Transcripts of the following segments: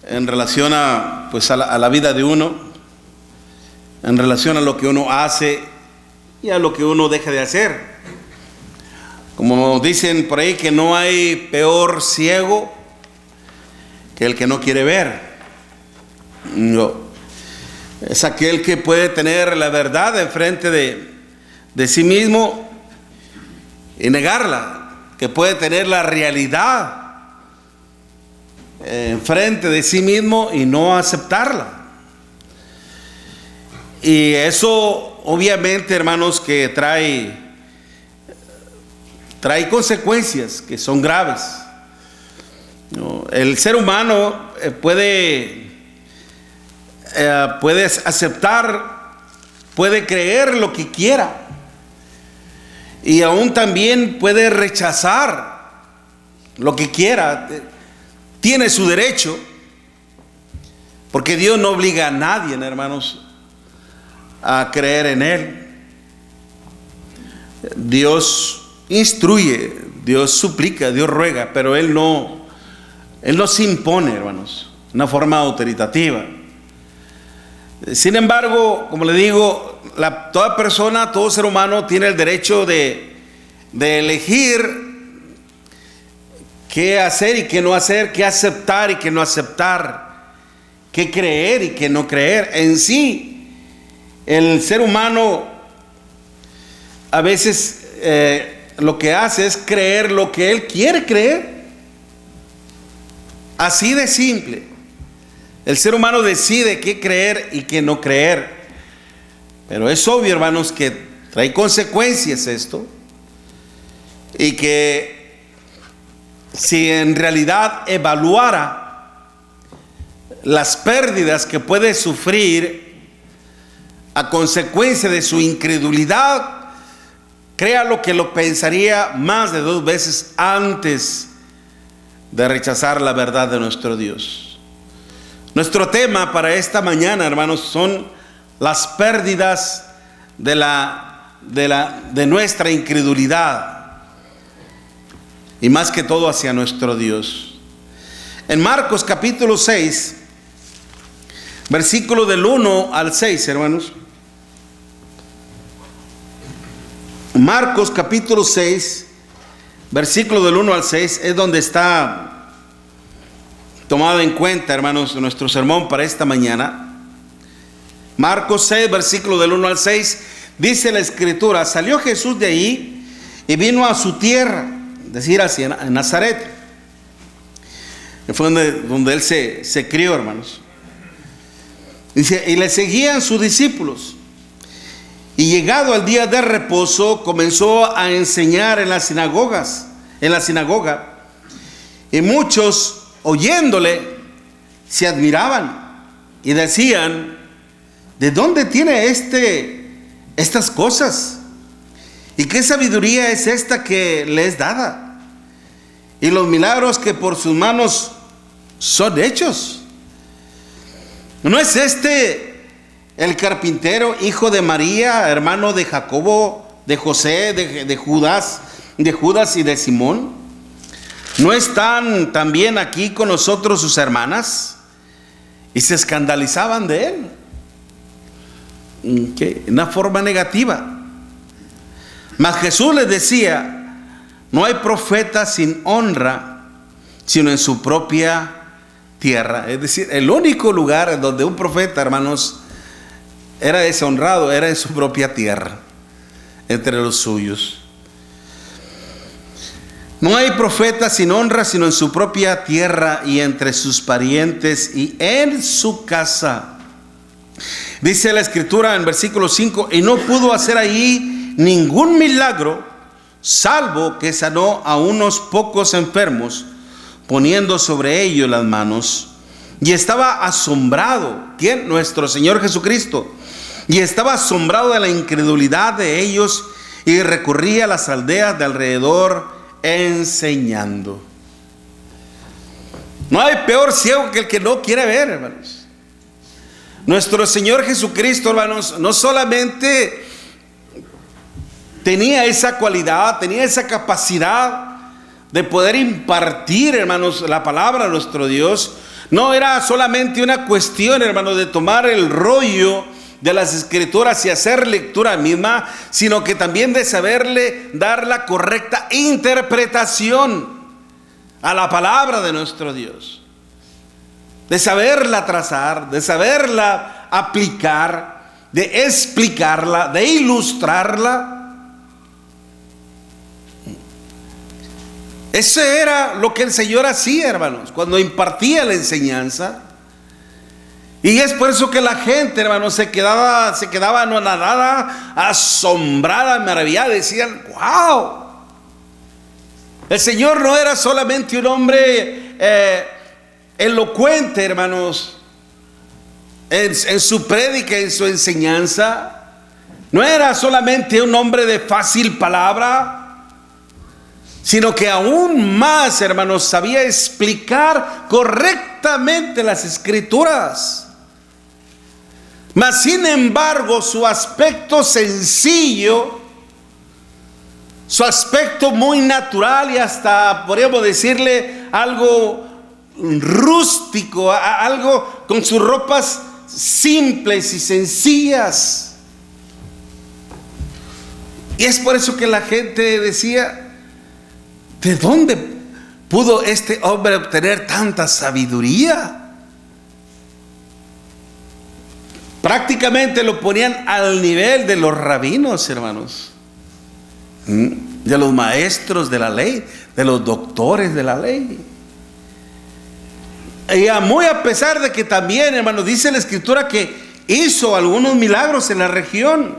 en relación a, pues a la vida de uno, en relación a lo que uno hace y a lo que uno deja de hacer. Como dicen por ahí, que no hay peor ciego que el que no quiere ver. No. Es aquel que puede tener la verdad enfrente de sí mismo y negarla, que puede tener la realidad enfrente de sí mismo y no aceptarla. Y eso obviamente, hermanos, que trae consecuencias que son graves. El ser humano puede aceptar, puede creer lo que quiera, y aún también puede rechazar lo que quiera. Tiene su derecho, porque Dios no obliga a nadie, hermanos, a creer en Él. Dios instruye, Dios suplica, Dios ruega, pero Él no se impone, hermanos, de una forma autoritativa. Sin embargo, como le digo, toda persona, todo ser humano tiene el derecho de elegir qué hacer y qué no hacer, qué aceptar y qué no aceptar, qué creer y qué no creer. En sí, el ser humano a veces lo que hace es creer lo que él quiere creer. Así de simple. El ser humano decide qué creer y qué no creer. Pero es obvio, hermanos, que trae consecuencias esto, y que si en realidad evaluara las pérdidas que puede sufrir a consecuencia de su incredulidad, créalo que lo pensaría más de 2 veces antes de rechazar la verdad de nuestro Dios. Nuestro tema para esta mañana, hermanos, son las pérdidas de nuestra incredulidad, y más que todo hacia nuestro Dios. En Marcos capítulo 6, versículo del 1 al 6, hermanos. Marcos capítulo 6, versículo del 1 al 6, es donde está tomado en cuenta, hermanos, nuestro sermón para esta mañana. Marcos 6, versículo del 1 al 6, dice la Escritura: salió Jesús de ahí y vino a su tierra, es decir, hacia Nazaret. Fue donde él se crió, hermanos. Dice: y le seguían sus discípulos. Y llegado al día de reposo, comenzó a enseñar en la sinagoga. Y muchos, oyéndole, se admiraban y decían: ¿de dónde tiene estas cosas? ¿Y qué sabiduría es esta que le es dada? Y los milagros que por sus manos son hechos. ¿No es este el carpintero, hijo de María, hermano de Jacobo, de José, de Judas y de Simón? ¿No están también aquí con nosotros sus hermanas? Y se escandalizaban de él. ¿Qué? Una forma negativa. Mas Jesús les decía: no hay profeta sin honra, sino en su propia tierra. Es decir, el único lugar en donde un profeta, hermanos, era deshonrado era en su propia tierra, entre los suyos. No hay profeta sin honra, sino en su propia tierra y entre sus parientes y en su casa. Dice la Escritura en versículo 5: y no pudo hacer ahí ningún milagro, salvo que sanó a unos pocos enfermos, poniendo sobre ellos las manos. Y estaba asombrado, ¿quién? Nuestro Señor Jesucristo. Y estaba asombrado de la incredulidad de ellos, y recurría a las aldeas de alrededor enseñando. No hay peor ciego que el que no quiere ver, hermanos. Nuestro Señor Jesucristo, hermanos, no solamente tenía esa cualidad, tenía esa capacidad de poder impartir, hermanos, la palabra de nuestro Dios, No era solamente una cuestión, hermano, de tomar el rollo de las Escrituras y hacer lectura misma, sino que también de saberle dar la correcta interpretación a la palabra de nuestro Dios, de saberla trazar, de saberla aplicar, de explicarla, de ilustrarla. Eso era lo que el Señor hacía, hermanos, cuando impartía la enseñanza. Y es por eso que la gente, hermanos, se quedaba anonadada, asombrada, maravillada. Decían: wow, el Señor no era solamente un hombre elocuente, hermanos, en su prédica, en su enseñanza. No era solamente un hombre de fácil palabra, sino que aún más, hermanos, sabía explicar correctamente las Escrituras. Mas sin embargo, su aspecto sencillo, su aspecto muy natural y hasta podríamos decirle algo rústico, algo con sus ropas simples y sencillas. Y es por eso que la gente decía: ¿de dónde pudo este hombre obtener tanta sabiduría? Prácticamente lo ponían al nivel de los rabinos, hermanos, de los maestros de la ley, de los doctores de la ley. Y muy a pesar de que también, hermanos, dice la Escritura que hizo algunos milagros en la región,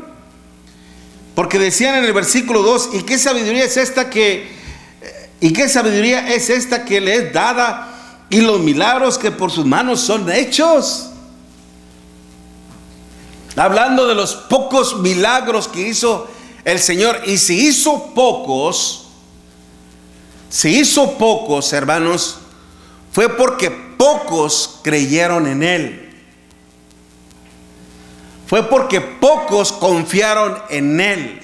porque decían en el versículo 2: ¿y qué sabiduría es esta que le es dada, y los milagros que por sus manos son hechos? Hablando de los pocos milagros que hizo el Señor. Y si hizo pocos, hermanos, fue porque pocos creyeron en Él. Fue porque pocos confiaron en Él.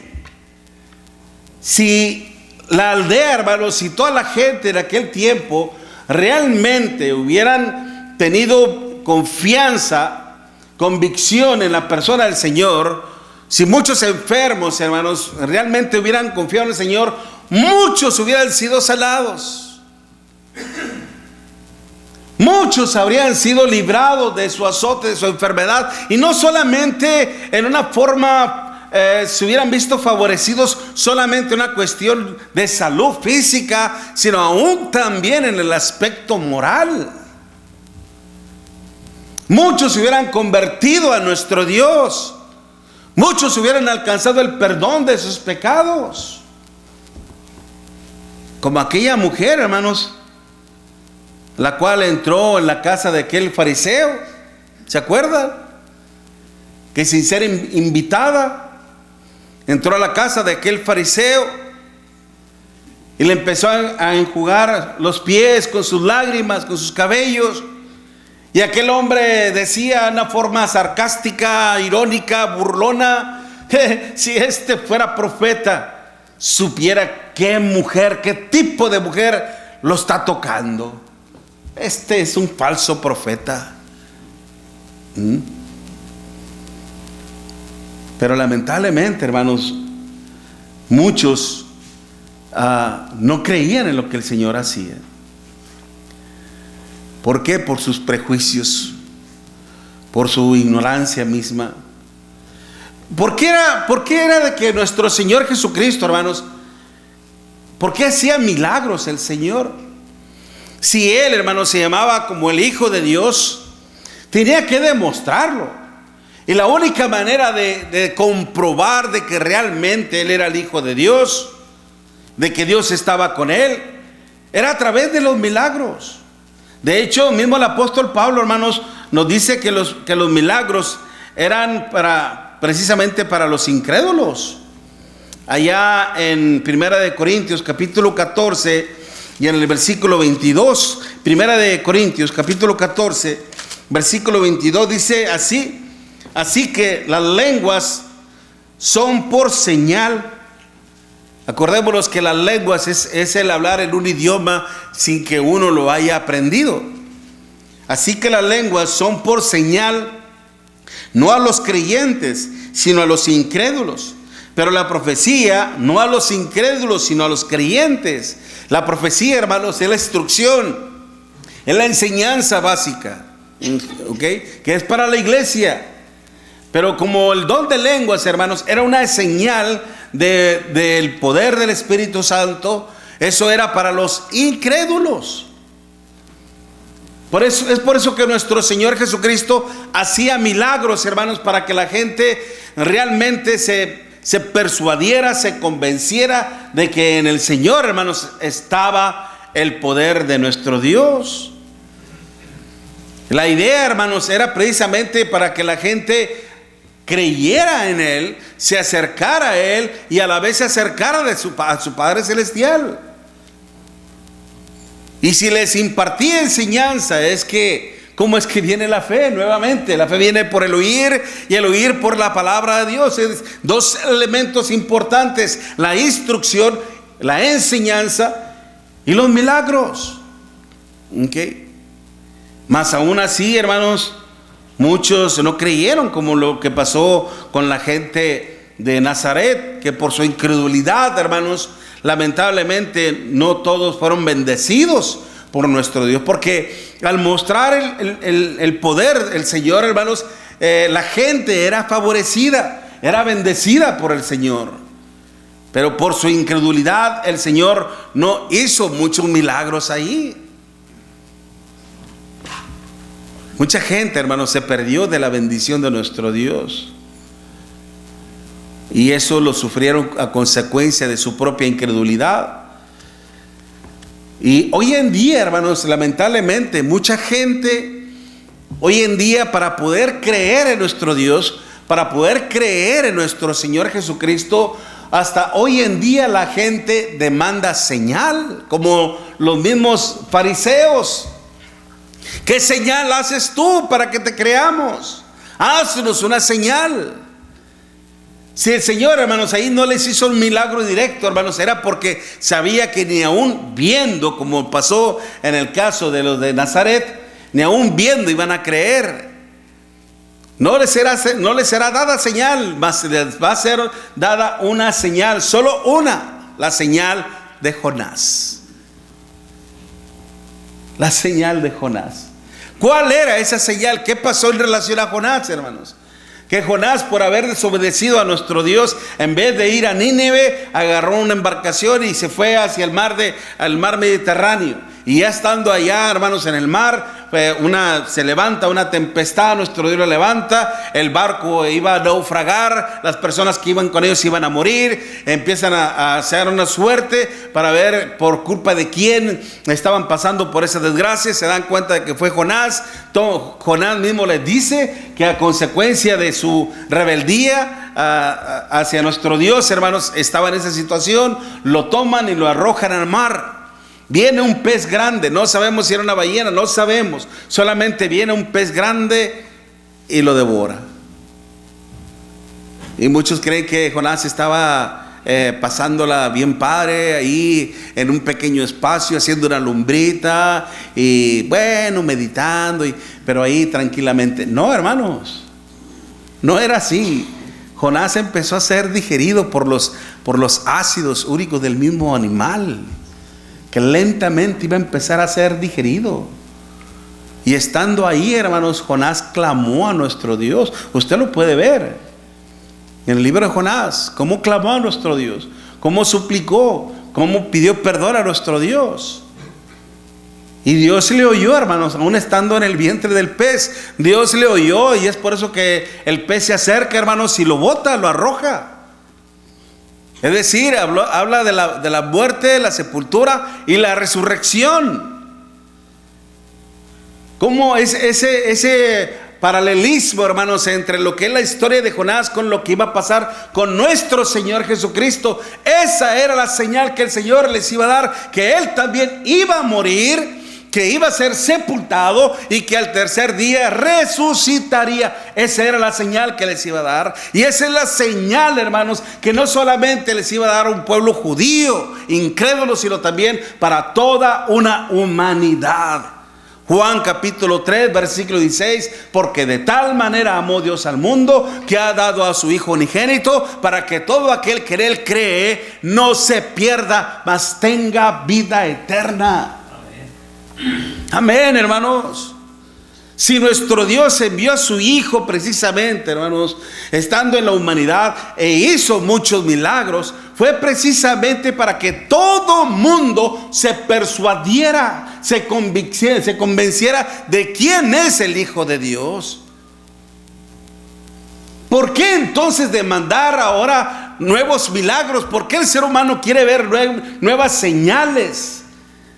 Si la aldea, hermanos, si toda la gente de aquel tiempo realmente hubieran tenido confianza, convicción en la persona del Señor, si muchos enfermos, hermanos, realmente hubieran confiado en el Señor, muchos hubieran sido sanados. Muchos habrían sido librados de su azote, de su enfermedad, y no solamente en una forma se hubieran visto favorecidos solamente en una cuestión de salud física, sino aún también en el aspecto moral. Muchos se hubieran convertido a nuestro Dios. Muchos hubieran alcanzado el perdón de sus pecados. Como aquella mujer, hermanos, la cual entró en la casa de aquel fariseo. ¿Se acuerdan? Que sin ser invitada, entró a la casa de aquel fariseo y le empezó a enjugar los pies con sus lágrimas, con sus cabellos. Y aquel hombre decía de una forma sarcástica, irónica, burlona: si este fuera profeta, supiera qué mujer, qué tipo de mujer lo está tocando. Este es un falso profeta. Pero lamentablemente, hermanos, muchos no creían en lo que el Señor hacía. ¿Por qué? Por sus prejuicios, por su ignorancia misma. ¿Por qué era de que nuestro Señor Jesucristo, hermanos, por qué hacía milagros el Señor? Si Él, hermanos, se llamaba como el Hijo de Dios, tenía que demostrarlo. Y la única manera de comprobar de que realmente Él era el Hijo de Dios, de que Dios estaba con Él, era a través de los milagros. De hecho, mismo el apóstol Pablo, hermanos, nos dice que los milagros eran precisamente para los incrédulos. Allá en 1 de Corintios capítulo 14 y en el versículo 22, 1 de Corintios capítulo 14, versículo 22 dice así: así que las lenguas son por señal. Acordémonos que las lenguas es el hablar en un idioma sin que uno lo haya aprendido. Así que las lenguas son por señal, no a los creyentes, sino a los incrédulos. Pero la profecía, no a los incrédulos, sino a los creyentes. La profecía, hermanos, es la instrucción, es la enseñanza básica, ¿ok? Que es para la iglesia. Pero como el don de lenguas, hermanos, era una señal del poder del Espíritu Santo, eso era para los incrédulos. Es por eso que nuestro Señor Jesucristo hacía milagros, hermanos, para que la gente realmente se persuadiera, se convenciera de que en el Señor, hermanos, estaba el poder de nuestro Dios. La idea, hermanos, era precisamente para que la gente creyera en Él, se acercara a Él y a la vez se acercara a su Padre Celestial. Y si les impartía enseñanza, ¿cómo es que viene la fe? Nuevamente, la fe viene por el oír y el oír por la palabra de Dios. Es dos elementos importantes: la instrucción, la enseñanza y los milagros. ¿Okay? Mas aún así, hermanos, muchos no creyeron, como lo que pasó con la gente de Nazaret, que por su incredulidad, hermanos, lamentablemente no todos fueron bendecidos por nuestro Dios, porque al mostrar el poder del Señor, hermanos, la gente era favorecida, era bendecida por el Señor. Pero por su incredulidad el Señor no hizo muchos milagros ahí. Mucha gente, hermanos, se perdió de la bendición de nuestro Dios. Y eso lo sufrieron a consecuencia de su propia incredulidad. Y hoy en día, hermanos, lamentablemente, mucha gente, hoy en día, para poder creer en nuestro Dios, para poder creer en nuestro Señor Jesucristo, hasta hoy en día la gente demanda señal, como los mismos fariseos. ¿Qué señal haces tú para que te creamos? Haznos una señal. Si el Señor, hermanos, ahí no les hizo un milagro directo, hermanos, era porque sabía que ni aún viendo, como pasó en el caso de los de Nazaret, ni aún viendo iban a creer. No les será dada señal, mas les va a ser dada una señal, solo una, la señal de Jonás. La señal de Jonás. ¿Cuál era esa señal? ¿Qué pasó en relación a Jonás, hermanos? Que Jonás, por haber desobedecido a nuestro Dios, en vez de ir a Nínive, agarró una embarcación y se fue hacia el mar Mediterráneo. Y ya estando allá, hermanos, en el mar, se levanta una tempestad, nuestro Dios lo levanta, el barco iba a naufragar, las personas que iban con ellos iban a morir, empiezan a hacer una suerte para ver por culpa de quién estaban pasando por esa desgracia. Se dan cuenta de que fue Jonás. Jonás mismo les dice que a consecuencia de su rebeldía hacia nuestro Dios, hermanos, estaba en esa situación, lo toman y lo arrojan al mar. Viene un pez grande, no sabemos si era una ballena, no sabemos, solamente viene un pez grande y lo devora. Y muchos creen que Jonás estaba pasándola bien padre ahí en un pequeño espacio, haciendo una lumbrita y bueno, meditando, pero ahí tranquilamente. No, hermanos, no era así. Jonás empezó a ser digerido por los ácidos úricos del mismo animal, que lentamente iba a empezar a ser digerido. Y estando ahí, hermanos, Jonás clamó a nuestro Dios. Usted lo puede ver en el libro de Jonás, cómo clamó a nuestro Dios, cómo suplicó, cómo pidió perdón a nuestro Dios. Y Dios le oyó, hermanos, aún estando en el vientre del pez. Dios le oyó, y es por eso que el pez se acerca, hermanos, y lo bota, lo arroja. Es decir, habla de la muerte, la sepultura y la resurrección. ¿Cómo es ese paralelismo, hermanos, entre lo que es la historia de Jonás con lo que iba a pasar con nuestro Señor Jesucristo? Esa era la señal que el Señor les iba a dar, que Él también iba a morir, que iba a ser sepultado y que al tercer día resucitaría. Esa era la señal que les iba a dar. Y esa es la señal, hermanos, que no solamente les iba a dar a un pueblo judío incrédulo, sino también para toda una humanidad. Juan capítulo 3, versículo 16, porque de tal manera amó Dios al mundo que ha dado a su Hijo unigénito para que todo aquel que en Él cree no se pierda, mas tenga vida eterna. Amén, amén, hermanos. Si nuestro Dios envió a su Hijo precisamente, hermanos, estando en la humanidad e hizo muchos milagros, fue precisamente para que todo mundo se persuadiera, se convenciera de quién es el Hijo de Dios. ¿Por qué entonces demandar ahora nuevos milagros? ¿Por qué el ser humano quiere ver nuevas señales?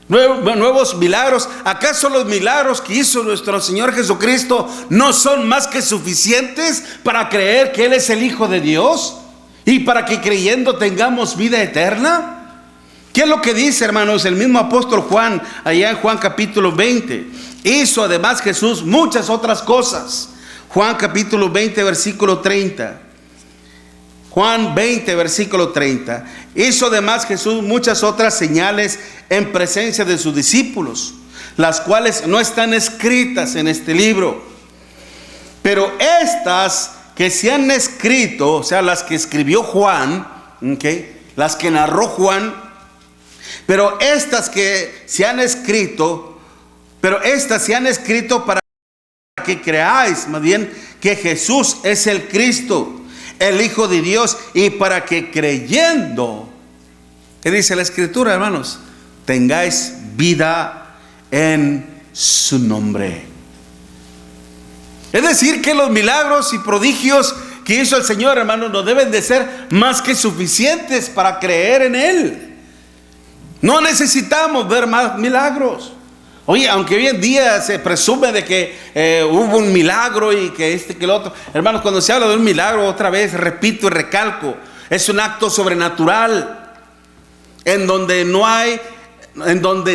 Nuevos milagros. ¿Acaso los milagros que hizo nuestro Señor Jesucristo no son más que suficientes para creer que Él es el Hijo de Dios y para que creyendo tengamos vida eterna? ¿Qué es lo que dice, hermanos? El mismo apóstol Juan, allá en Juan capítulo 20, hizo además Jesús muchas otras cosas. Juan capítulo 20, versículo 30. Juan 20, versículo 30. Hizo además Jesús muchas otras señales en presencia de sus discípulos, las cuales no están escritas en este libro. Pero estas que se han escrito, o sea, las que escribió Juan, las que narró Juan, pero estas que se han escrito, para que creáis, más bien, que Jesús es el Cristo, el Hijo de Dios, y para que creyendo, ¿qué dice la Escritura, hermanos? Tengáis vida en su nombre. Es decir, que los milagros y prodigios que hizo el Señor, hermanos, no deben de ser más que suficientes para creer en Él. No necesitamos ver más milagros. Oye, aunque hoy en día se presume de que hubo un milagro y que que el otro. Hermanos, cuando se habla de un milagro, otra vez repito y recalco, es un acto sobrenatural en donde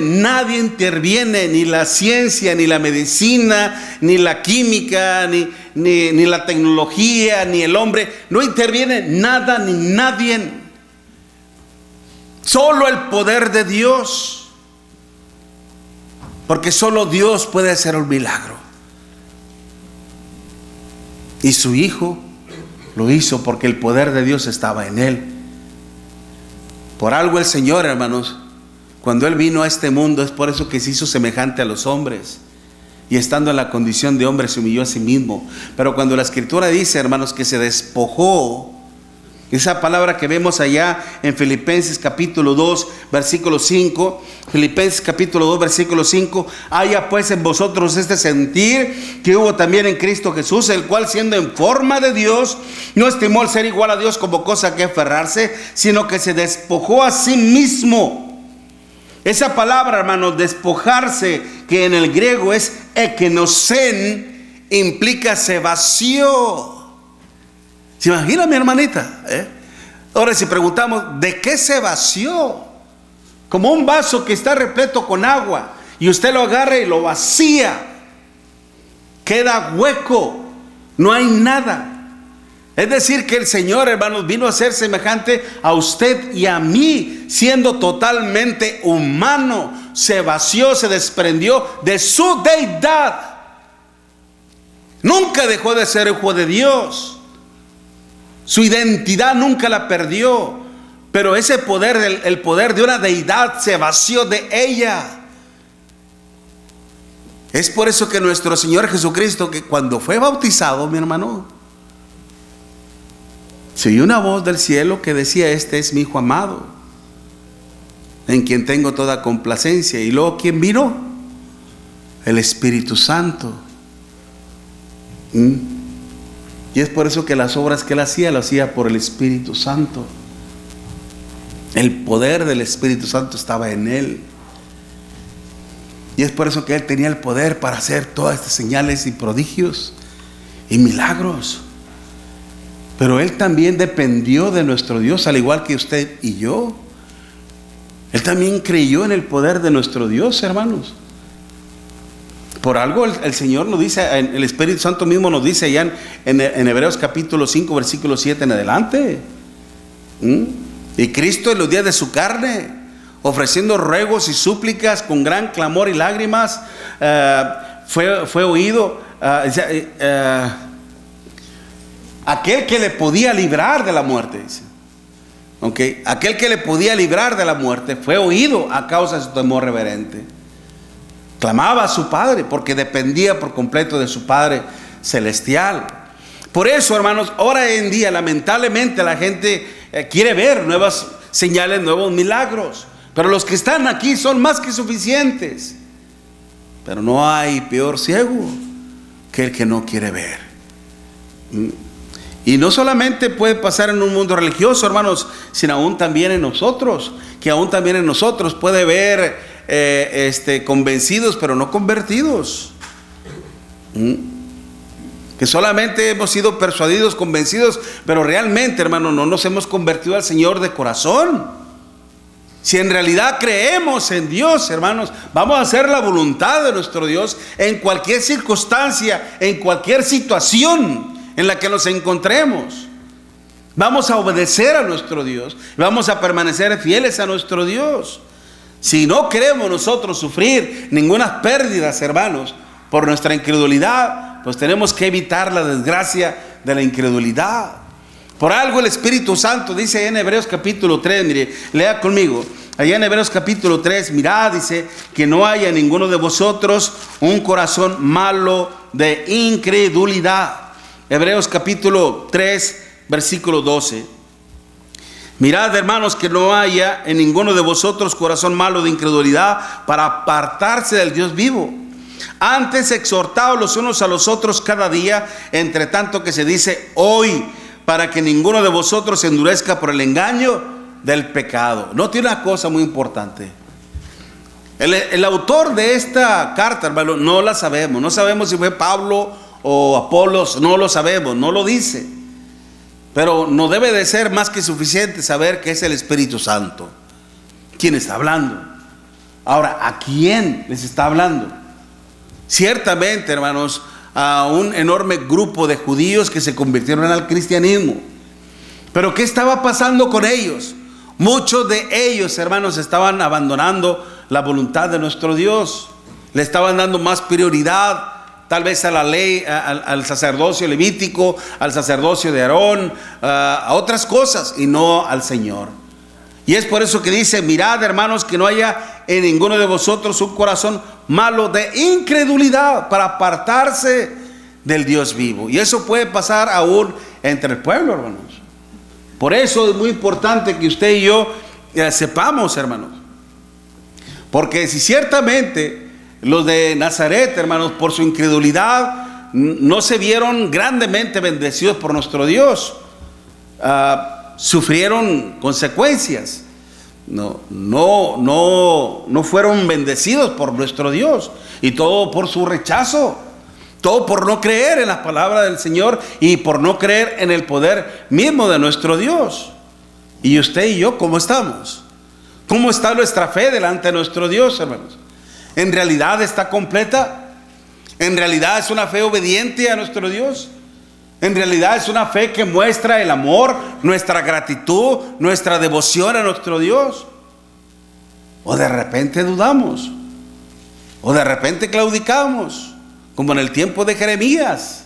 nadie interviene, ni la ciencia, ni la medicina, ni la química, ni la tecnología, ni el hombre. No interviene nada ni nadie. Solo el poder de Dios. Porque solo Dios puede hacer un milagro. Y su Hijo lo hizo porque el poder de Dios estaba en Él. Por algo el Señor, hermanos, cuando Él vino a este mundo, es por eso que se hizo semejante a los hombres. Y estando en la condición de hombre se humilló a sí mismo. Pero cuando la Escritura dice, hermanos, que se despojó, esa palabra que vemos allá en Filipenses capítulo 2, versículo 5. Filipenses capítulo 2, versículo 5. Haya pues en vosotros este sentir que hubo también en Cristo Jesús, el cual siendo en forma de Dios, no estimó el ser igual a Dios como cosa que aferrarse, sino que se despojó a sí mismo. Esa palabra, hermanos, despojarse, que en el griego es ekenosen, implica se vació. ¿Se imagina, mi hermanita? Ahora, si preguntamos, ¿de qué se vació? Como un vaso que está repleto con agua y usted lo agarra y lo vacía, queda hueco, no hay nada. Es decir, que el Señor, hermanos, vino a ser semejante a usted y a mí, siendo totalmente humano. Se vació, se desprendió de su deidad. Nunca dejó de ser hijo de Dios. Su identidad nunca la perdió, pero ese poder, el poder de una deidad, se vació de ella. Es por eso que nuestro Señor Jesucristo, que cuando fue bautizado, mi hermano, se oyó una voz del cielo que decía: este es mi Hijo amado, en quien tengo toda complacencia. Y luego, ¿quién vino? El Espíritu Santo. Y es por eso que las obras que Él hacía, lo hacía por el Espíritu Santo. El poder del Espíritu Santo estaba en Él. Y es por eso que Él tenía el poder para hacer todas estas señales y prodigios y milagros. Pero Él también dependió de nuestro Dios, al igual que usted y yo. Él también creyó en el poder de nuestro Dios, hermanos. Por algo el Señor nos dice, el Espíritu Santo mismo nos dice allá en Hebreos capítulo 5, versículo 7 en adelante. Y Cristo en los días de su carne ofreciendo ruegos y súplicas con gran clamor y lágrimas, fue oído. Aquel que le podía librar de la muerte, dice. Okay. Aquel que le podía librar de la muerte fue oído a causa de su temor reverente. Clamaba a su Padre porque dependía por completo de su Padre celestial. Por eso, hermanos, ahora en día lamentablemente la gente quiere ver nuevas señales, nuevos milagros, pero los que están aquí son más que suficientes. Pero no hay peor ciego que el que no quiere ver. Y no solamente puede pasar en un mundo religioso, hermanos, sino aún también en nosotros, que aún también en nosotros puede ver convencidos pero no convertidos. Que solamente hemos sido persuadidos, convencidos, pero realmente, hermano, no nos hemos convertido al Señor de corazón. Si en realidad creemos en Dios, hermanos, vamos a hacer la voluntad de nuestro Dios en cualquier circunstancia, en cualquier situación en la que nos encontremos. Vamos a obedecer a nuestro Dios, vamos a permanecer fieles a nuestro Dios. Si no queremos nosotros sufrir ninguna pérdida, hermanos, por nuestra incredulidad, pues tenemos que evitar la desgracia de la incredulidad. Por algo el Espíritu Santo dice en Hebreos capítulo 3, mire, lea conmigo, allá en Hebreos capítulo 3, mirad, dice, que no haya en ninguno de vosotros un corazón malo de incredulidad. Hebreos capítulo 3, versículo 12. Mirad, hermanos, que no haya en ninguno de vosotros corazón malo de incredulidad para apartarse del Dios vivo. Antes exhortaos los unos a los otros cada día, entre tanto que se dice hoy, para que ninguno de vosotros se endurezca por el engaño del pecado. Note una cosa muy importante. El autor de esta carta, hermano, no la sabemos. No sabemos si fue Pablo o Apolos, no lo sabemos, no lo dice. Pero no debe de ser más que suficiente saber que es el Espíritu Santo quien está hablando. Ahora, ¿a quién les está hablando? Ciertamente, hermanos, a un enorme grupo de judíos que se convirtieron al cristianismo. Pero ¿qué estaba pasando con ellos? Muchos de ellos, hermanos, estaban abandonando la voluntad de nuestro Dios. Le estaban dando más prioridad tal vez a la ley, al sacerdocio levítico, al sacerdocio de Aarón, a otras cosas y no al Señor. Y es por eso que dice, mirad, hermanos, que no haya en ninguno de vosotros un corazón malo de incredulidad para apartarse del Dios vivo. Y eso puede pasar aún entre el pueblo, hermanos. Por eso es muy importante que usted y yo sepamos, hermanos. Porque si ciertamente los de Nazaret, hermanos, por su incredulidad, no se vieron grandemente bendecidos por nuestro Dios. Sufrieron consecuencias. No fueron bendecidos por nuestro Dios. Y todo por su rechazo. Todo por no creer en la palabra del Señor y por no creer en el poder mismo de nuestro Dios. Y usted y yo, ¿cómo estamos? ¿Cómo está nuestra fe delante de nuestro Dios, hermanos? ¿En realidad está completa? ¿En realidad es una fe obediente a nuestro Dios? ¿En realidad es una fe que muestra el amor, nuestra gratitud, nuestra devoción a nuestro Dios? ¿O de repente dudamos? ¿O de repente claudicamos? Como en el tiempo de Jeremías,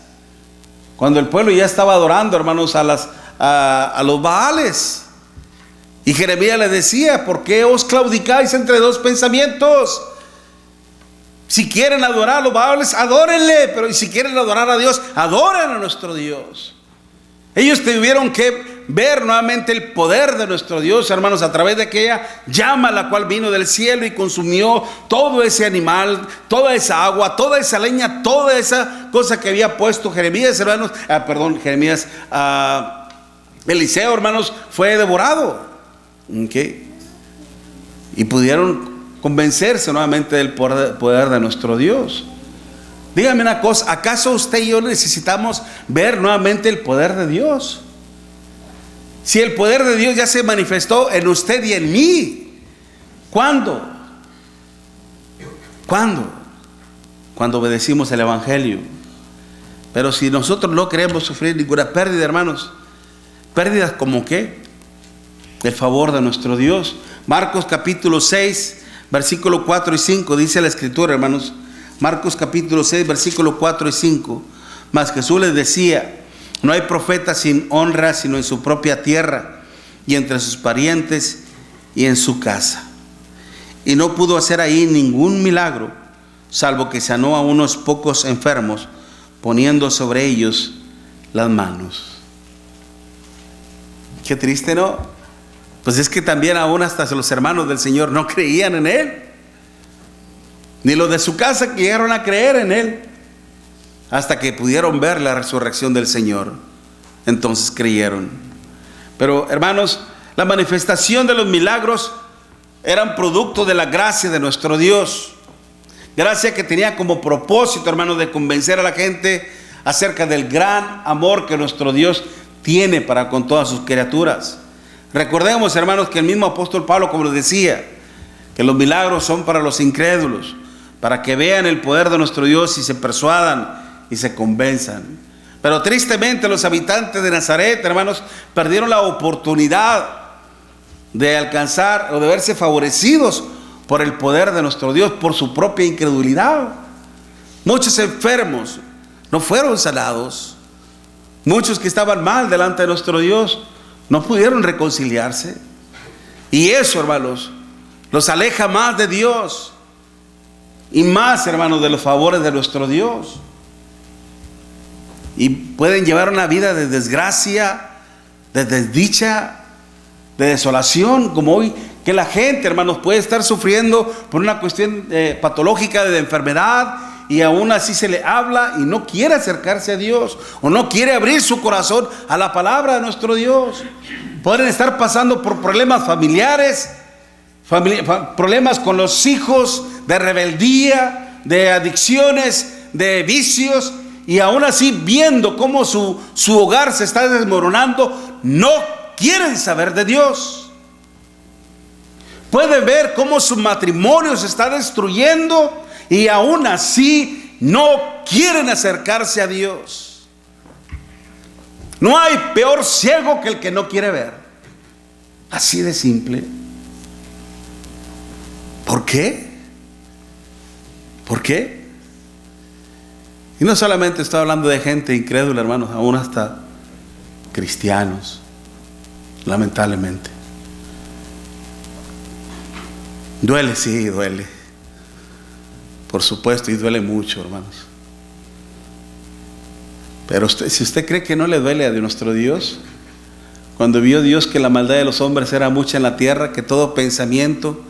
cuando el pueblo ya estaba adorando, hermanos, a los Baales. Y Jeremías le decía, ¿por qué os claudicáis entre dos pensamientos? Si quieren adorar a los Baales, adórenle, pero si quieren adorar a Dios, adoren a nuestro Dios. Ellos tuvieron que ver nuevamente el poder de nuestro Dios, hermanos, a través de aquella llama la cual vino del cielo y consumió todo ese animal, toda esa agua, toda esa leña, toda esa cosa que había puesto Jeremías, hermanos, Eliseo, hermanos, fue devorado. ¿Okay? Y pudieron convencerse nuevamente del poder de nuestro Dios. Dígame una cosa, ¿acaso usted y yo necesitamos ver nuevamente el poder de Dios? Si el poder de Dios ya se manifestó en usted y en mí, ¿cuándo? ¿Cuándo? Cuando obedecimos el Evangelio. Pero si nosotros no queremos sufrir ninguna pérdida, hermanos, ¿pérdidas como qué? el favor de nuestro Dios. Marcos capítulo 6, versículo 4 y 5, dice la Escritura, hermanos. Marcos capítulo 6, versículo 4 y 5. Mas Jesús les decía: no hay profeta sin honra sino en su propia tierra y entre sus parientes y en su casa. Y no pudo hacer ahí ningún milagro, salvo que sanó a unos pocos enfermos, poniendo sobre ellos las manos. Qué triste, ¿no? Pues es que también aún hasta los hermanos del Señor no creían en Él. Ni los de su casa llegaron a creer en Él, hasta que pudieron ver la resurrección del Señor. Entonces creyeron. Pero hermanos, la manifestación de los milagros eran producto de la gracia de nuestro Dios. Gracia que tenía como propósito, hermanos, de convencer a la gente acerca del gran amor que nuestro Dios tiene para con todas sus criaturas. Recordemos, hermanos, que el mismo apóstol Pablo, como les decía, que los milagros son para los incrédulos, para que vean el poder de nuestro Dios y se persuadan y se convenzan. Pero tristemente los habitantes de Nazaret, hermanos, perdieron la oportunidad de alcanzar o de verse favorecidos por el poder de nuestro Dios, por su propia incredulidad. Muchos enfermos no fueron sanados. Muchos que estaban mal delante de nuestro Dios no pudieron reconciliarse. Y eso, hermanos, los aleja más de Dios y más, hermanos, de los favores de nuestro Dios. Y pueden llevar una vida de desgracia, de desdicha, de desolación, como hoy, que la gente, hermanos, puede estar sufriendo por una cuestión patológica de enfermedad, y aún así se le habla y no quiere acercarse a Dios, o no quiere abrir su corazón a la palabra de nuestro Dios. Pueden estar pasando por problemas familiares, problemas con los hijos, de rebeldía, de adicciones, de vicios, y aún así, viendo cómo su hogar se está desmoronando, no quieren saber de Dios. Pueden ver cómo su matrimonio se está destruyendo y aún así no quieren acercarse a Dios. No hay peor ciego que el que no quiere ver. Así de simple. ¿Por qué? ¿Por qué? Y no solamente estoy hablando de gente incrédula, hermanos, aún hasta cristianos, lamentablemente. Duele, sí, duele. Por supuesto, y duele mucho, hermanos. Pero si usted cree que no le duele a nuestro Dios, cuando vio Dios que la maldad de los hombres era mucha en la tierra, que todo pensamiento,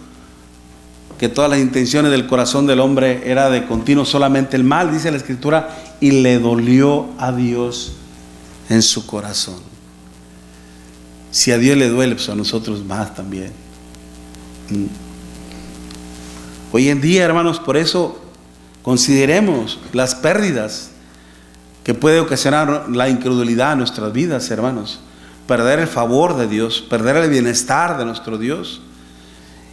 que todas las intenciones del corazón del hombre era de continuo solamente el mal, dice la Escritura, y le dolió a Dios en su corazón. Si a Dios le duele, pues a nosotros más también. Hoy en día, hermanos, por eso consideremos las pérdidas que puede ocasionar la incredulidad en nuestras vidas, hermanos. Perder el favor de Dios, perder el bienestar de nuestro Dios.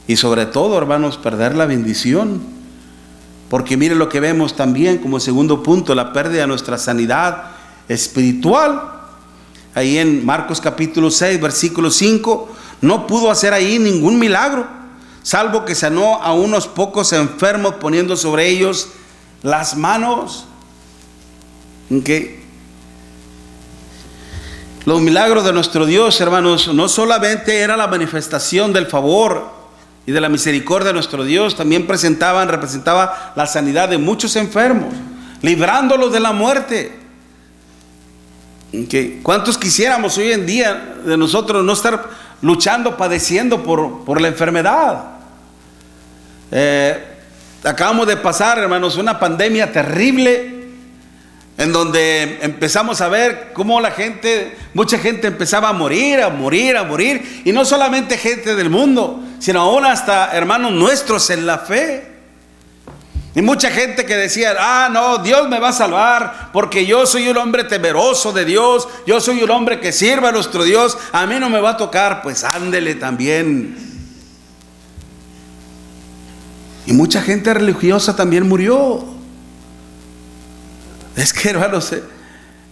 Y sobre todo, hermanos, perder la bendición. Porque miren lo que vemos también como segundo punto, la pérdida de nuestra sanidad espiritual. Ahí en Marcos capítulo 6, versículo 5, no pudo hacer ahí ningún milagro, salvo que sanó a unos pocos enfermos poniendo sobre ellos las manos. ¿Okay? Los milagros de nuestro Dios, hermanos, no solamente era la manifestación del favor y de la misericordia de nuestro Dios, también representaba la sanidad de muchos enfermos, librándolos de la muerte. ¿Okay? ¿Cuántos quisiéramos hoy en día de nosotros no estar luchando, padeciendo por la enfermedad? Acabamos de pasar, hermanos, una pandemia terrible, en donde empezamos a ver cómo mucha gente empezaba a morir, y no solamente gente del mundo, sino aún hasta hermanos nuestros en la fe. Y mucha gente que decía, no, Dios me va a salvar, porque yo soy un hombre temeroso de Dios, yo soy un hombre que sirve a nuestro Dios, a mí no me va a tocar. Pues ándele también. Y mucha gente religiosa también murió. Es que, hermanos,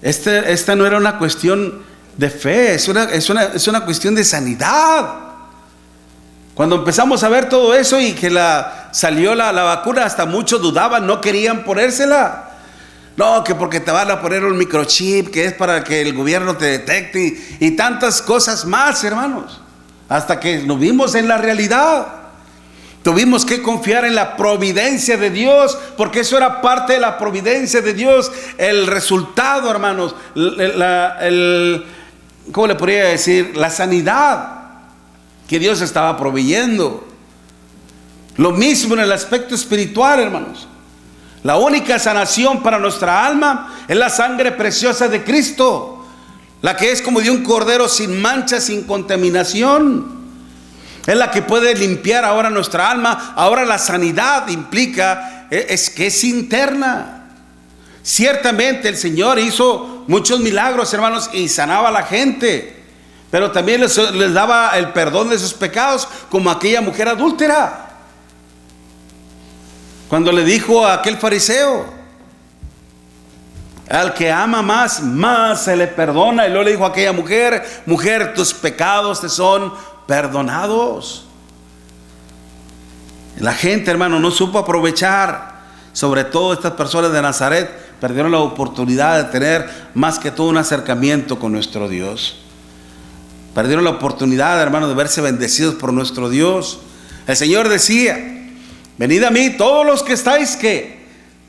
esta no era una cuestión de fe, es una cuestión de sanidad. Cuando empezamos a ver todo eso y que salió la vacuna, hasta muchos dudaban, no querían ponérsela. No, que porque te van a poner un microchip, que es para que el gobierno te detecte y tantas cosas más, hermanos. Hasta que nos vimos en la realidad. Tuvimos que confiar en la providencia de Dios, porque eso era parte de la providencia de Dios. El resultado, hermanos, ¿cómo le podría decir? La sanidad que Dios estaba proveyendo. Lo mismo en el aspecto espiritual, hermanos. La única sanación para nuestra alma es la sangre preciosa de Cristo, la que es como de un cordero sin mancha, sin contaminación. Es la que puede limpiar ahora nuestra alma. Ahora la sanidad implica que es interna. Ciertamente el Señor hizo muchos milagros, hermanos, y sanaba a la gente, pero también les daba el perdón de sus pecados, como aquella mujer adúltera, cuando le dijo a aquel fariseo: al que ama más, más se le perdona. Y luego le dijo a aquella mujer: mujer, tus pecados te son perdonados. La gente, hermano, no supo aprovechar. Sobre todo estas personas de Nazaret perdieron la oportunidad de tener más que todo un acercamiento con nuestro Dios. Perdieron la oportunidad, hermano, de verse bendecidos por nuestro Dios. El Señor decía: venid a mí todos los que estáis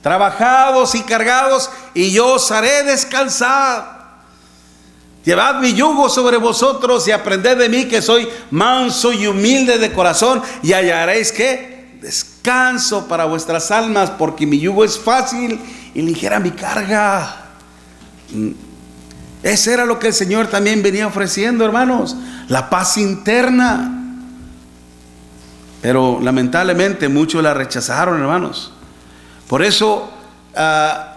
trabajados y cargados, y yo os haré descansar. Llevad mi yugo sobre vosotros y aprended de mí, que soy manso y humilde de corazón, y hallaréis ¿qué? Descanso para vuestras almas, porque mi yugo es fácil y ligera mi carga. Ese era lo que el Señor también venía ofreciendo, hermanos, la paz interna. Pero lamentablemente muchos la rechazaron, hermanos. Por eso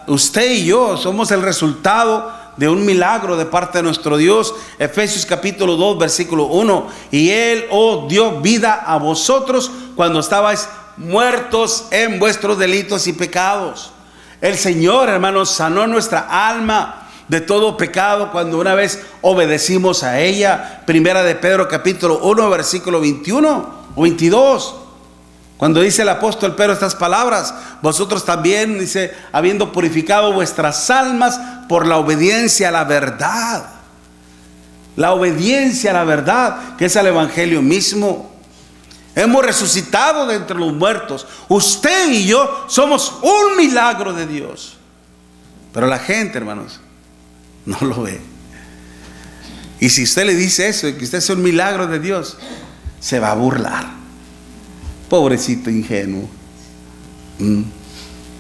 usted y yo somos el resultado de un milagro de parte de nuestro Dios. Efesios capítulo 2 versículo 1: y Él os dio vida a vosotros cuando estabais muertos en vuestros delitos y pecados. El Señor, hermanos, sanó nuestra alma de todo pecado cuando una vez obedecimos a ella. Primera de Pedro capítulo 1 versículo 21 o 22, cuando dice el apóstol Pedro estas palabras: vosotros también, dice, habiendo purificado vuestras almas por la obediencia a la verdad. La obediencia a la verdad, que es el evangelio mismo. Hemos resucitado de entre los muertos. Usted y yo somos un milagro de Dios. Pero la gente, hermanos, no lo ve. Y si usted le dice eso, que usted es un milagro de Dios, se va a burlar. Pobrecito ingenuo,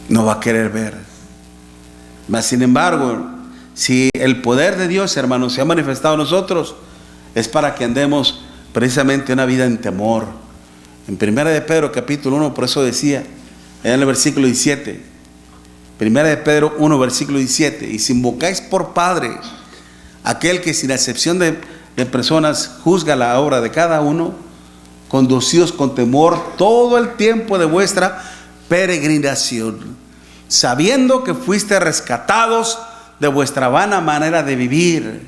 no va a querer ver. Mas sin embargo, si el poder de Dios, hermanos, se ha manifestado en nosotros, es para que andemos precisamente una vida en temor. En Primera de Pedro capítulo 1, por eso decía en el versículo 17, Primera de Pedro 1 versículo 17: y si invocáis por Padre aquel que sin excepción de personas juzga la obra de cada uno, conducidos con temor todo el tiempo de vuestra peregrinación, sabiendo que fuiste rescatados de vuestra vana manera de vivir,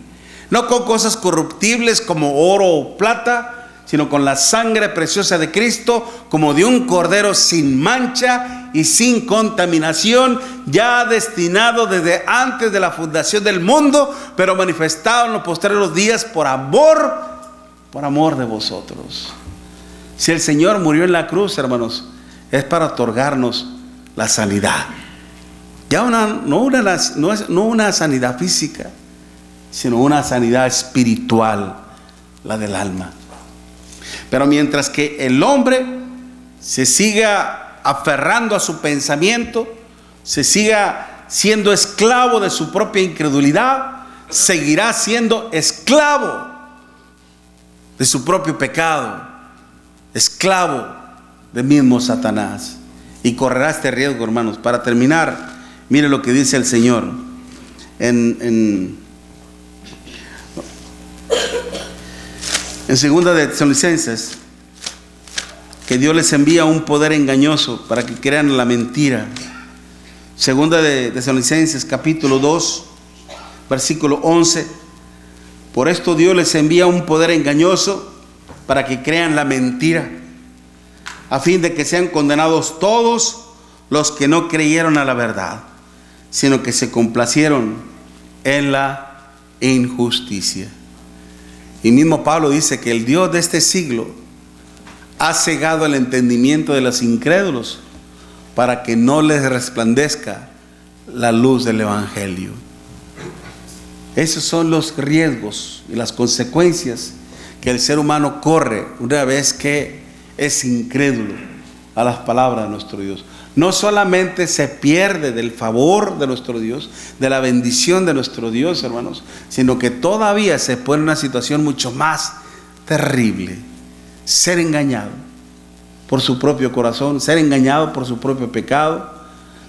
no con cosas corruptibles como oro o plata, sino con la sangre preciosa de Cristo, como de un cordero sin mancha y sin contaminación, ya destinado desde antes de la fundación del mundo, pero manifestado en los posteriores días por amor de vosotros. Si el Señor murió en la cruz, hermanos, es para otorgarnos la sanidad. Ya no una sanidad física, sino una sanidad espiritual, la del alma. Pero mientras que el hombre se siga aferrando a su pensamiento, se siga siendo esclavo de su propia incredulidad, seguirá siendo esclavo de su propio pecado, esclavo del mismo Satanás, y correrá este riesgo, hermanos. Para terminar, mire lo que dice el Señor en segunda de Tesalonicenses, que Dios les envía un poder engañoso para que crean la mentira. Segunda de Tesalonicenses capítulo 2 versículo 11: Por esto Dios les envía un poder engañoso para que crean la mentira, a fin de que sean condenados todos los que no creyeron a la verdad, sino que se complacieron en la injusticia. Y mismo Pablo dice que el Dios de este siglo ha cegado el entendimiento de los incrédulos para que no les resplandezca la luz del Evangelio. Esos son los riesgos y las consecuencias que el ser humano corre una vez que es incrédulo a las palabras de nuestro Dios. No solamente se pierde del favor de nuestro Dios, de la bendición de nuestro Dios, hermanos, sino que todavía se pone en una situación mucho más terrible: ser engañado por su propio corazón, ser engañado por su propio pecado,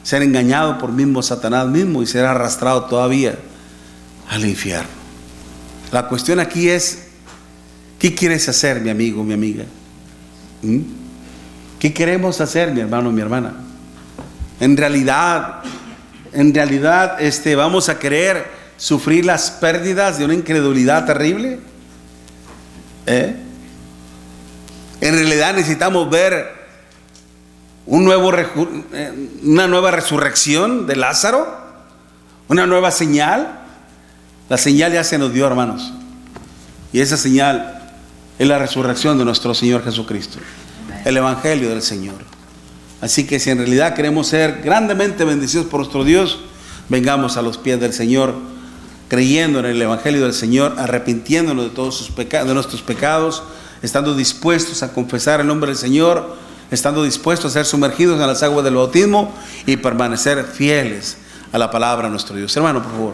ser engañado por mismo Satanás mismo y ser arrastrado todavía al infierno. La cuestión aquí es: ¿qué quieres hacer, mi amigo, mi amiga? ¿Qué queremos hacer, mi hermano, mi hermana? En realidad, ¿vamos a querer sufrir las pérdidas de una incredulidad terrible? En realidad necesitamos ver una nueva resurrección de Lázaro, una nueva señal. La señal ya se nos dio, hermanos, y esa señal es la resurrección de nuestro Señor Jesucristo, el Evangelio del Señor. Así que si en realidad queremos ser grandemente bendecidos por nuestro Dios, vengamos a los pies del Señor, creyendo en el Evangelio del Señor, arrepintiéndonos de todos sus pecados, de nuestros pecados, estando dispuestos a confesar el nombre del Señor, estando dispuestos a ser sumergidos en las aguas del bautismo y permanecer fieles a la palabra de nuestro Dios. Hermano, por favor.